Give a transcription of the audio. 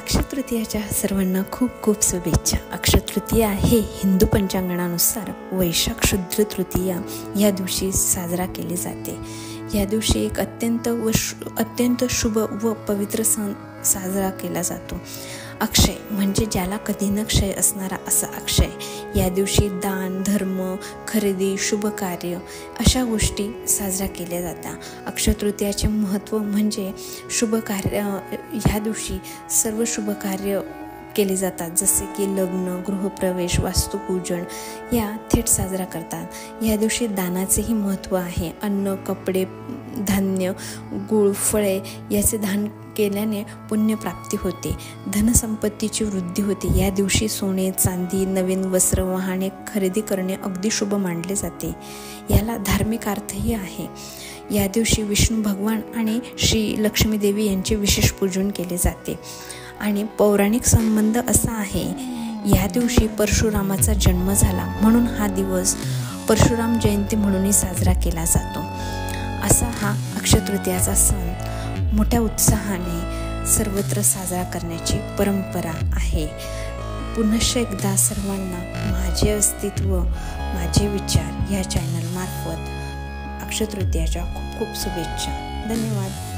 अक्षय तृतीयाच्या सर्वांना खूप खूप शुभेच्छा। अक्षय तृतीया हे हिंदू पंचांगानुसार वैशाख शुद्ध तृतीया या दिवशी साजरा केली जाते। या दिवशी एक अत्यंत शुभ व पवित्र सण साजरा केला जातो। अक्षय म्हणजे ज्याला कधी न क्षय असणारा असा अक्षय। या दिवशी दान, धर्म, खरेदी, शुभ कार्य अशा गोष्टी साजरा केल्या जातात। अक्षय तृतीयाचे महत्त्व म्हणजे शुभ कार्य, ह्या दिवशी सर्व शुभ कार्य केले जातात, जसे की लग्न, गृहप्रवेश, वास्तुपूजन या थेट साजरा करतात। या दिवशी दानाचेही महत्त्व आहे। अन्न, कपडे, धान्य, गूळ, फळे याचे दान केल्याने पुण्यप्राप्ती होते, धनसंपत्तीची वृद्धी होते। या दिवशी सोने, चांदी, नवीन वस्त्र, वाहने खरेदी करणे अगदी शुभ मानले जाते। याला धार्मिक अर्थही आहे। या दिवशी विष्णू भगवान आणि श्री लक्ष्मी देवी यांचे विशेष पूजन केले जाते आणि पौराणिक संबंध असा आहे, या दिवशी परशुरामाचा जन्म झाला म्हणून हा दिवस परशुराम जयंती म्हणूनही साजरा केला जातो। असा हा अक्षय तृतीयाचा सण मोठ्या उत्साहाने सर्वत्र साजरा करण्याची परंपरा आहे। पुनश्च एकदा सर्वांना माझे अस्तित्व माझे विचार या चॅनल मार्फत अक्षय तृतीयाच्या खूप खूप शुभेच्छा। धन्यवाद।